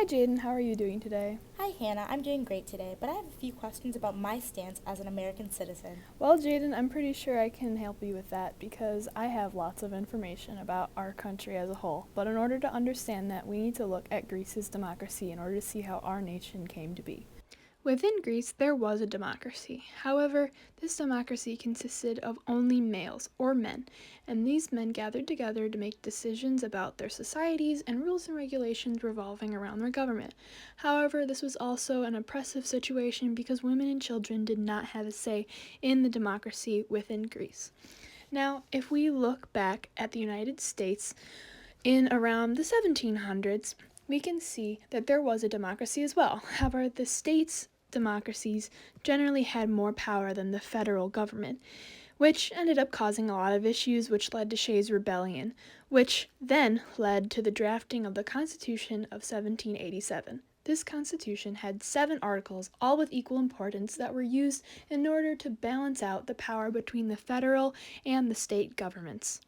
Hi Jaden, how are you doing today? Hi, Hannah. I'm doing great today, but I have a few questions about my stance as an American citizen. Well, Jaden, I'm pretty sure I can help you with that because I have lots of information about our country as a whole. But in order to understand that, we need to look at Greece's democracy in order to see how our nation came to be. Within Greece, there was a democracy. However, this democracy consisted of only males, or men, and these men gathered together to make decisions about their societies and rules and regulations revolving around their government. However, this was also an oppressive situation because women and children did not have a say in the democracy within Greece. Now, if we look back at the United States in around the 1700s, we can see that there was a democracy as well. However, the states' democracies generally had more power than the federal government, which ended up causing a lot of issues, which led to Shays' Rebellion, which then led to the drafting of the Constitution of 1787. This constitution had 7 articles, all with equal importance, that were used in order to balance out the power between the federal and the state governments.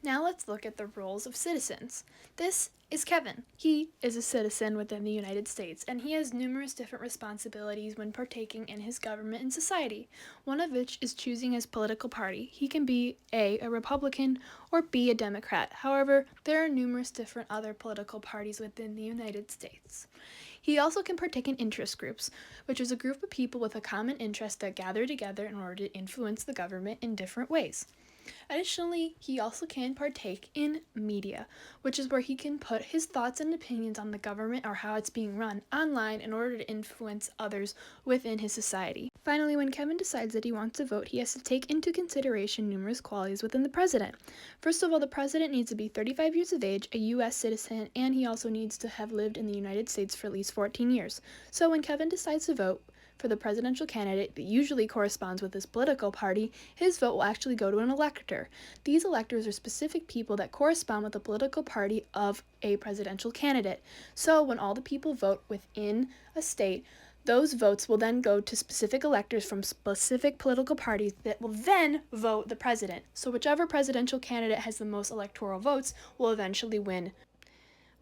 Now let's look at the roles of citizens. This is Kevin. He is a citizen within the United States, and he has numerous different responsibilities when partaking in his government and society, one of which is choosing his political party. He can be A, Republican, or B, a Democrat. However, there are numerous different other political parties within the United States. He also can partake in interest groups, which is a group of people with a common interest that gather together in order to influence the government in different ways. Additionally, he also can partake in media, which is where he can put his thoughts and opinions on the government or how it's being run online in order to influence others within his society. Finally, when Kevin decides that he wants to vote, he has to take into consideration numerous qualities within the president. First of all, the president needs to be 35 years of age, a U.S. citizen, and he also needs to have lived in the United States for at least 14 years. So when Kevin decides to vote for the presidential candidate that usually corresponds with his political party, his vote will actually go to an elector. These electors are specific people that correspond with the political party of a presidential candidate. So when all the people vote within a state, those votes will then go to specific electors from specific political parties that will then vote the president. So whichever presidential candidate has the most electoral votes will eventually win.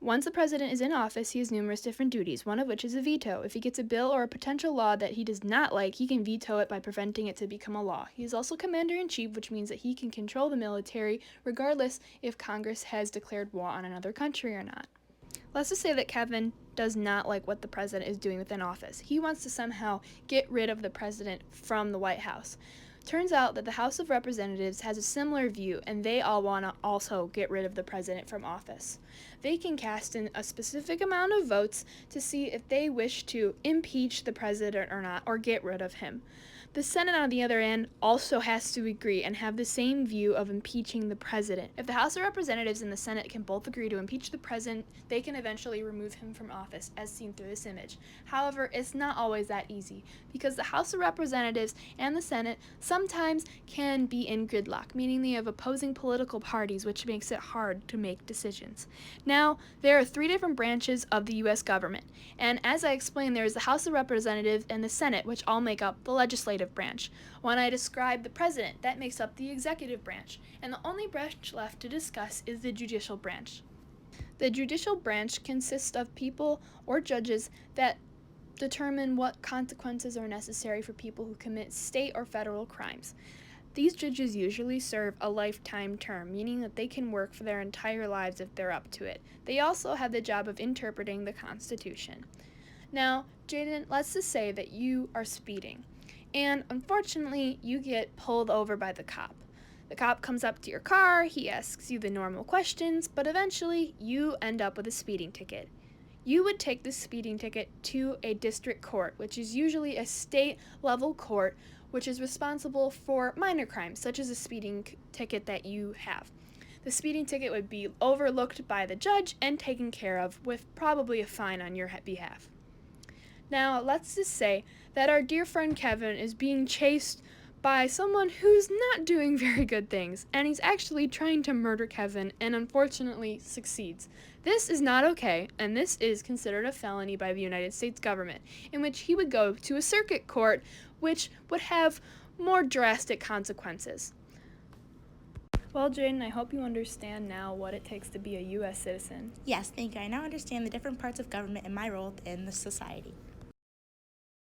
Once the president is in office, he has numerous different duties, one of which is a veto. If he gets a bill or a potential law that he does not like, he can veto it by preventing it to become a law. He is also commander-in-chief, which means that he can control the military regardless if Congress has declared war on another country or not. Let's just say that Kevin does not like what the president is doing within office. He wants to somehow get rid of the president from the White House. Turns out that the House of Representatives has a similar view, and they all want to also get rid of the president from office. They can cast in a specific amount of votes to see if they wish to impeach the president or not, or get rid of him. The Senate, on the other end, also has to agree and have the same view of impeaching the president. If the House of Representatives and the Senate can both agree to impeach the president, they can eventually remove him from office, as seen through this image. However, it's not always that easy, because the House of Representatives and the Senate sometimes can be in gridlock, meaning they have opposing political parties, which makes it hard to make decisions. Now, there are 3 different branches of the U.S. government, and as I explained, there is the House of Representatives and the Senate, which all make up the legislative branch. When I describe the president, that makes up the executive branch, and the only branch left to discuss is the judicial branch. The judicial branch consists of people or judges that determine what consequences are necessary for people who commit state or federal crimes. These judges usually serve a lifetime term, meaning that they can work for their entire lives if they're up to it. They also have the job of interpreting the Constitution. Now, Jaden, let's just say that you are speeding, and unfortunately, you get pulled over by the cop. The cop comes up to your car, he asks you the normal questions, but eventually you end up with a speeding ticket. You would take the speeding ticket to a district court, which is usually a state-level court, which is responsible for minor crimes, such as a speeding ticket that you have. The speeding ticket would be overlooked by the judge and taken care of with probably a fine on your behalf. Now, let's just say that our dear friend Kevin is being chased by someone who's not doing very good things, and he's actually trying to murder Kevin and unfortunately succeeds. This is not okay, and this is considered a felony by the United States government, in which he would go to a circuit court, which would have more drastic consequences. Well, Jaden, I hope you understand now what it takes to be a U.S. citizen. Yes, thank you. I now understand the different parts of government and my role in the society.